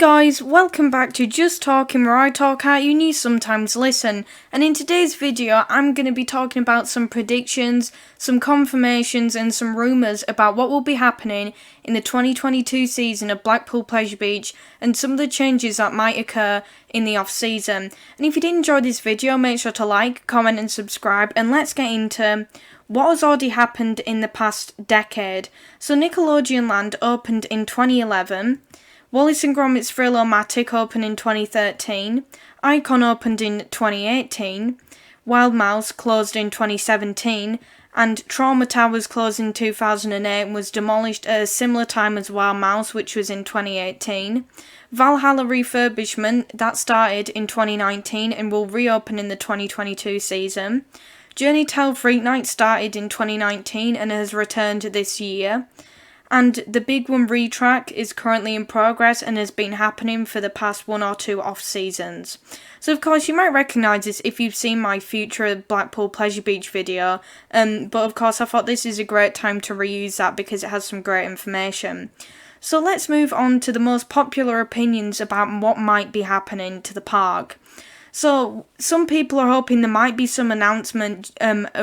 guys, welcome back to Just Talking, where I talk how you sometimes listen, and in today's video I'm going to be talking about some predictions, some confirmations and some rumours about what will be happening in the 2022 season of Blackpool Pleasure Beach and some of the changes that might occur in the off-season. And if you did enjoy this video, make sure to like, comment and subscribe, and let's get into what has already happened in the past decade. So Nickelodeon Land opened in 2011, Wallace & Gromit's Thrill-O-Matic opened in 2013, Icon opened in 2018, Wild Mouse closed in 2017, and Trauma Towers closed in 2008 and was demolished at a similar time as Wild Mouse, which was in 2018. Valhalla refurbishment, that started in 2019 and will reopen in the 2022 season. Journey to Hell Freak Night started in 2019 and has returned this year. And the Big One retrack is currently in progress and has been happening for the past one or two off seasons. So of course you might recognise this if you've seen my future Blackpool Pleasure Beach video, but of course I thought this is a great time to reuse that because it has some great information. So let's move on to the most popular opinions about what might be happening to the park. So some people are hoping there might be some announcement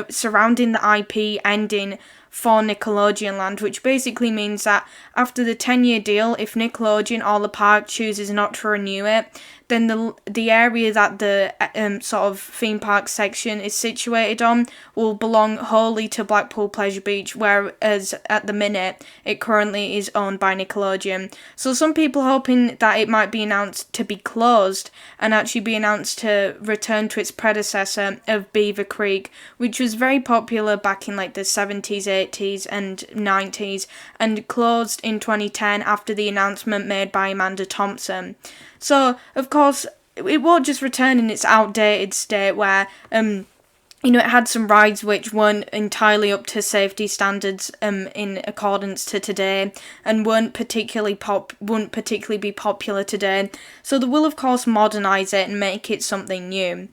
surrounding the IP ending for Nickelodeon Land, which basically means that after the 10-year deal, if Nickelodeon or the park chooses not to renew it, then the area that the sort of theme park section is situated on will belong wholly to Blackpool Pleasure Beach, whereas at the minute it currently is owned by Nickelodeon. So some people hoping that it might be announced to be closed and actually be announced to return to its predecessor of Beaver Creek, which was very popular back in like the 70s, 80s and 90s and closed in 2010 after the announcement made by Amanda Thompson. So, of course, it won't just return in its outdated state where, it had some rides which weren't entirely up to safety standards in accordance to today and wouldn't particularly be popular today. So they will, of course, modernise it and make it something new.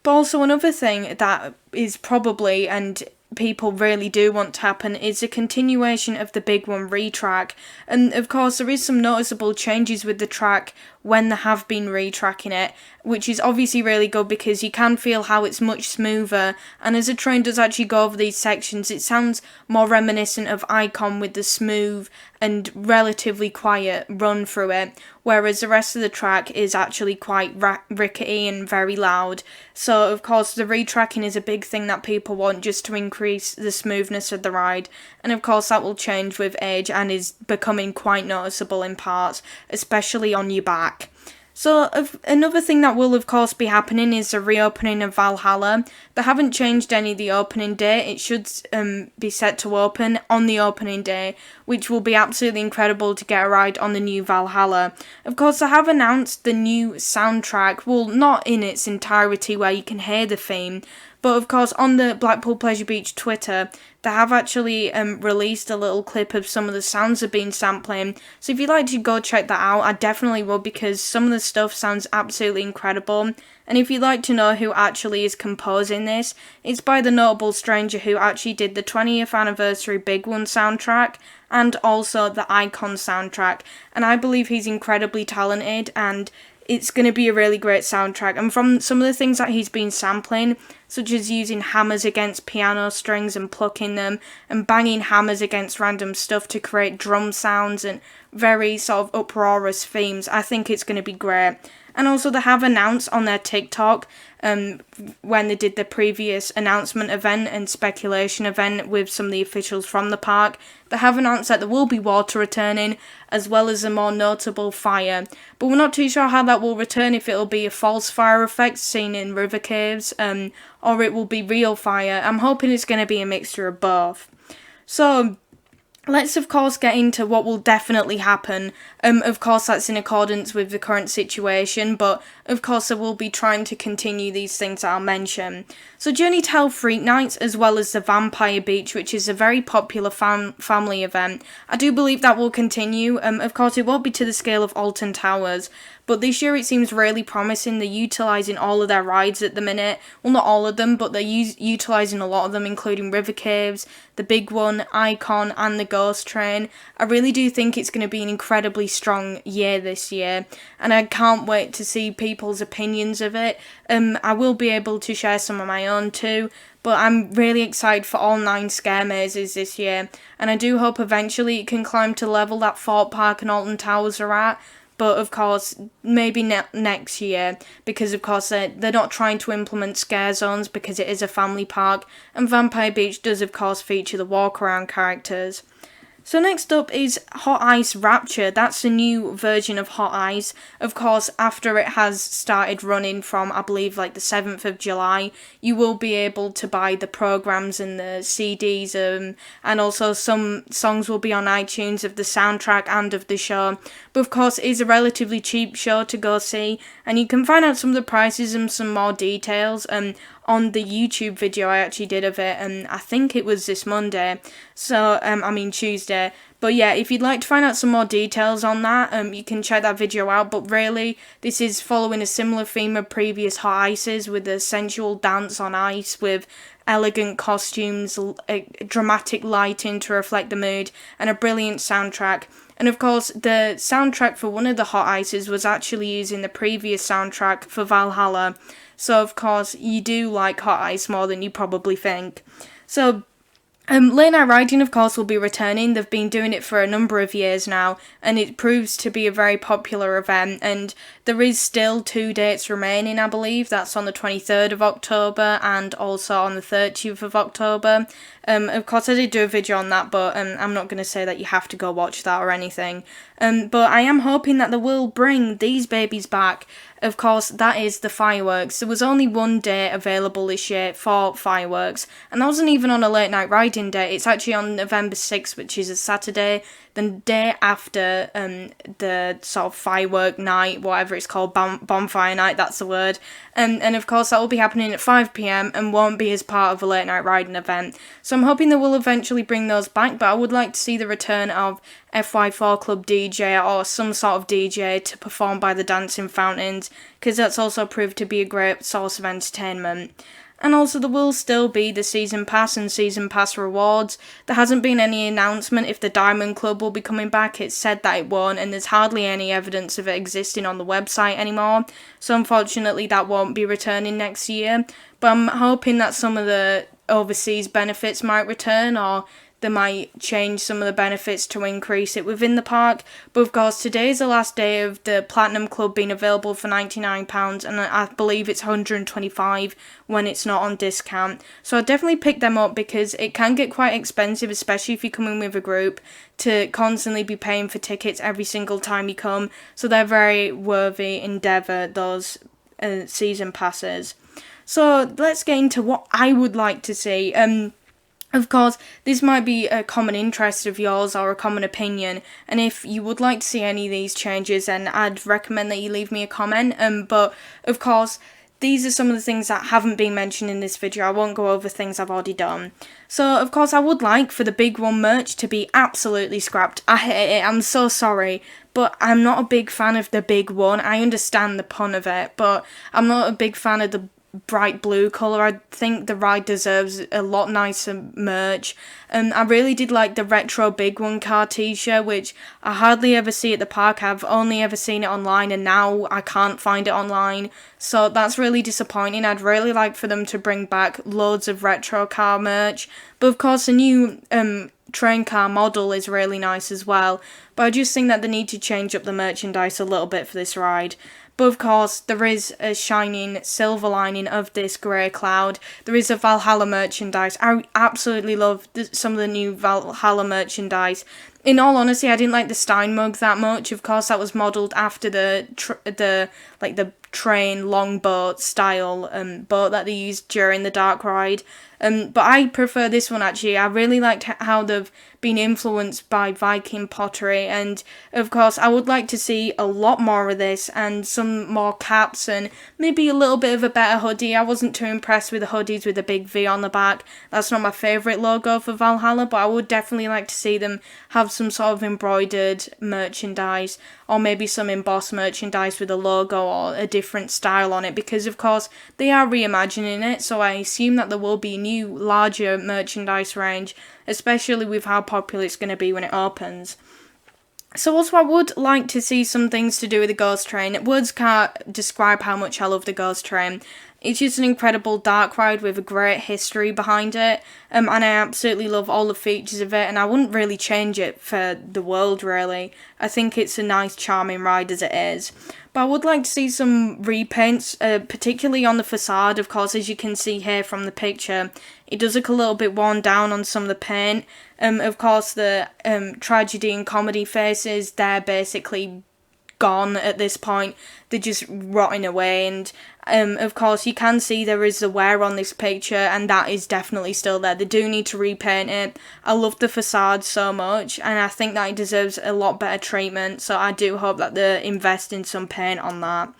But also another thing that is probably, and people really do want to happen, is a continuation of the Big One retrack. And of course there is some noticeable changes with the track when they have been retracking it, which is obviously really good because you can feel how it's much smoother, and as a train does actually go over these sections it sounds more reminiscent of Icon with the smooth and relatively quiet run through it, whereas the rest of the track is actually quite rickety and very loud. So of course the retracking is a big thing that people want just to increase the smoothness of the ride, and of course that will change with age and is becoming quite noticeable in parts, especially on your back. So another thing that will of course be happening is the reopening of Valhalla. They haven't changed any of the opening date. It should be set to open on the opening day, which will be absolutely incredible to get a ride on the new Valhalla. Of course they have announced the new soundtrack, well not in its entirety where you can hear the theme, but of course on the Blackpool Pleasure Beach Twitter they have actually released a little clip of some of the sounds they've been sampling. So if you'd like to go check that out, I definitely would, because some of the stuff sounds absolutely incredible. And if you'd like to know who actually is composing this, it's by the notable stranger who actually did the 20th anniversary Big One soundtrack and also the Icon soundtrack. And I believe he's incredibly talented and it's going to be a really great soundtrack. And from some of the things that he's been sampling, such as using hammers against piano strings and plucking them, and banging hammers against random stuff to create drum sounds and very sort of uproarious themes, I think it's going to be great. And also they have announced on their TikTok, when they did the previous announcement event and speculation event with some of the officials from the park, they have announced that there will be water returning, as well as a more notable fire. But we're not too sure how that will return, if it'll be a false fire effect seen in river caves, or it will be real fire. I'm hoping it's going to be a mixture of both. So let's of course get into what will definitely happen. Of course that's in accordance with the current situation, but of course I will be trying to continue these things that I'll mention. So Journey to Hell Freak Nights, as well as the Vampire Beach, which is a very popular family event, I do believe that will continue. Of course it won't be to the scale of Alton Towers, but this year it seems really promising. They're utilising all of their rides at the minute. Well, not all of them, but they're utilising a lot of them, including River Caves, the Big One, Icon and the Ghost Train. I really do think it's going to be an incredibly strong year this year, and I can't wait to see people's opinions of it. I will be able to share some of my own too, but I'm really excited for all 9 scare mazes this year, and I do hope eventually it can climb to the level that Fort Park and Alton Towers are at. But of course, maybe next year, because of course they're not trying to implement scare zones because it is a family park, and Vampire Beach does of course feature the walk around characters. So next up is Hot Ice Rapture. That's a new version of Hot Ice. Of course, after it has started running from, I believe, like the 7th of July, you will be able to buy the programs and the CDs, and also some songs will be on iTunes of the soundtrack and of the show. But of course, it is a relatively cheap show to go see, and you can find out some of the prices and some more details on the YouTube video I actually did of it, and I think it was this Monday, so, Tuesday. But yeah, if you'd like to find out some more details on that, you can check that video out. But really, this is following a similar theme of previous Hot Ices, with a sensual dance on ice, with elegant costumes, dramatic lighting to reflect the mood, and a brilliant soundtrack. And of course, the soundtrack for one of the Hot Ices was actually using the previous soundtrack for Valhalla. So of course, you do like Hot Ice more than you probably think. So late night riding, of course, will be returning. They've been doing it for a number of years now, and it proves to be a very popular event, and there is still 2 dates remaining, I believe. That's on the 23rd of October and also on the 30th of October. Of course, I did do a video on that, but I'm not going to say that you have to go watch that or anything. But I am hoping that they will bring these babies back. Of course, that is the fireworks. There was only 1 day available this year for fireworks, and that wasn't even on a late night riding day. It's actually on November 6th, which is a Saturday, the day after the sort of firework night, whatever it's called, bonfire night, that's the word. And of course, that will be happening at 5 p.m. and won't be as part of a late night riding event. So I'm hoping they will eventually bring those back, but I would like to see the return of FY4 Club DJ or some sort of DJ to perform by the dancing fountains, because that's also proved to be a great source of entertainment. And also there will still be the Season Pass and Season Pass rewards. There hasn't been any announcement if the Diamond Club will be coming back. It's said that it won't, and there's hardly any evidence of it existing on the website anymore. So unfortunately that won't be returning next year. But I'm hoping that some of the overseas benefits might return, or they might change some of the benefits to increase it within the park. But of course, today is the last day of the Platinum Club being available for £99, and I believe it's £125 when it's not on discount. So I'd definitely pick them up, because it can get quite expensive, especially if you come in with a group, to constantly be paying for tickets every single time you come. So they're very worthy endeavour, those season passes. So let's get into what I would like to see. Of course, this might be a common interest of yours or a common opinion, and if you would like to see any of these changes, then I'd recommend that you leave me a comment. But of course, these are some of the things that haven't been mentioned in this video. I won't go over things I've already done. So, of course, I would like for the Big One merch to be absolutely scrapped. I hate it, I'm so sorry, but I'm not a big fan of the Big One. I understand the pun of it, but I'm not a big fan of the bright blue colour. I think the ride deserves a lot nicer merch. I really did like the retro Big One car t-shirt, which I hardly ever see at the park. I've only ever seen it online, and now I can't find it online, so that's really disappointing. I'd really like for them to bring back loads of retro car merch, but of course the new train car model is really nice as well, but I just think that they need to change up the merchandise a little bit for this ride. But of course, there is a shining silver lining of this grey cloud. There is a Valhalla merchandise. I absolutely love some of the new Valhalla merchandise. In all honesty, I didn't like the Stein mug that much. Of course, that was modelled after the train longboat style boat that they used during the dark ride. But I prefer this one actually. I really liked how they've been influenced by Viking pottery, and of course I would like to see a lot more of this and some more caps and maybe a little bit of a better hoodie. I wasn't too impressed with the hoodies with a big V on the back. That's not my favourite logo for Valhalla, but I would definitely like to see them have some sort of embroidered merchandise, or maybe some embossed merchandise with a logo or a different style on it, because of course they are reimagining it, so I assume that there will be a new larger merchandise range, especially with how popular it's going to be when it opens. So also I would like to see some things to do with the Ghost Train. Words can't describe how much I love the Ghost Train. It's just an incredible dark ride with a great history behind it, and I absolutely love all the features of it, and I wouldn't really change it for the world, really. I think it's a nice, charming ride as it is. But I would like to see some repaints, particularly on the facade, of course, as you can see here from the picture. It does look a little bit worn down on some of the paint. Of course, the tragedy and comedy faces, they're basically gone at this point. They're just rotting away, and of course you can see there is the wear on this picture, and that is definitely still there. They do need to repaint it. I love the facade so much, and I think that it deserves a lot better treatment, so I do hope that they invest in some paint on that.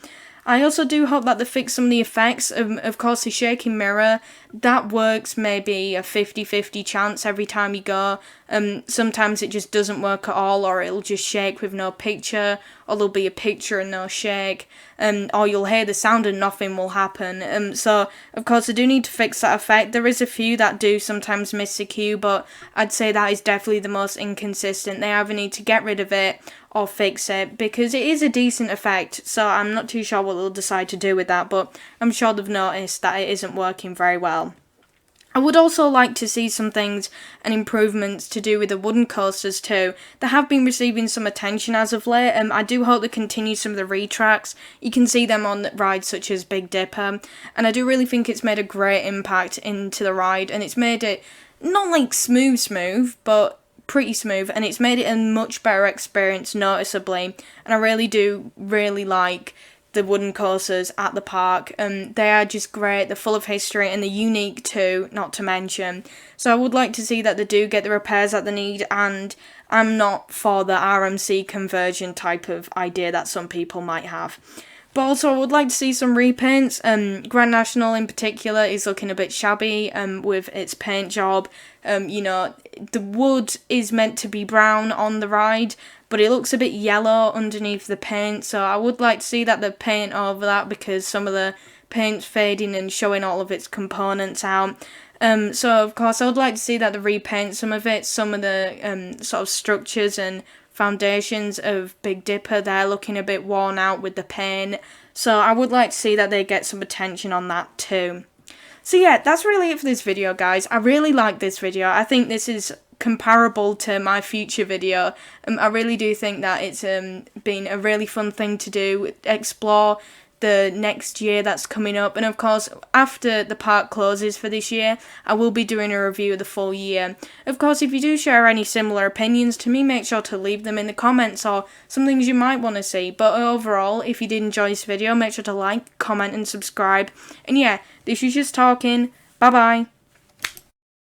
I also do hope that they fix some of the effects. Of course, the shaking mirror, that works maybe a 50-50 chance every time you go. Sometimes it just doesn't work at all, or it'll just shake with no picture, or there'll be a picture and no shake, or you'll hear the sound and nothing will happen. So, of course, I do need to fix that effect. There is a few that do sometimes miss the cue, but I'd say that is definitely the most inconsistent. They either need to get rid of it or fix it, because it is a decent effect, so I'm not too sure what they'll decide to do with that, but I'm sure they've noticed that it isn't working very well. I would also like to see some things and improvements to do with the wooden coasters too. They have been receiving some attention as of late, and I do hope they continue some of the retracts. You can see them on rides such as Big Dipper, and I do really think it's made a great impact into the ride, and it's made it not like smooth, but pretty smooth, and it's made it a much better experience noticeably, and I really do like the wooden coasters at the park. They are just great, they're full of history, and they're unique too, not to mention. So I would like to see that they do get the repairs that they need, and I'm not for the RMC conversion type of idea that some people might have. But also, I would like to see some repaints. Grand National in particular is looking a bit shabby with its paint job. The wood is meant to be brown on the ride, but it looks a bit yellow underneath the paint. So I would like to see that they paint over that, because some of the paint's fading and showing all of its components out. So of course, I would like to see that they repaint some of it, some of the sort of structures and foundations of Big Dipper. They're looking a bit worn out with the paint, so I would like to see that they get some attention on that too. So yeah, that's really it for this video, guys. I really like this video. I think this is comparable to my future video. I really do think that it's been a really fun thing to do, explore the next year that's coming up, and of course after the park closes for this year, I will be doing a review of the full year. Of course, if you do share any similar opinions to me, make sure to leave them in the comments, or some things you might want to see. But overall, if you did enjoy this video, make sure to like, comment and subscribe. And yeah, this is just talking. Bye bye.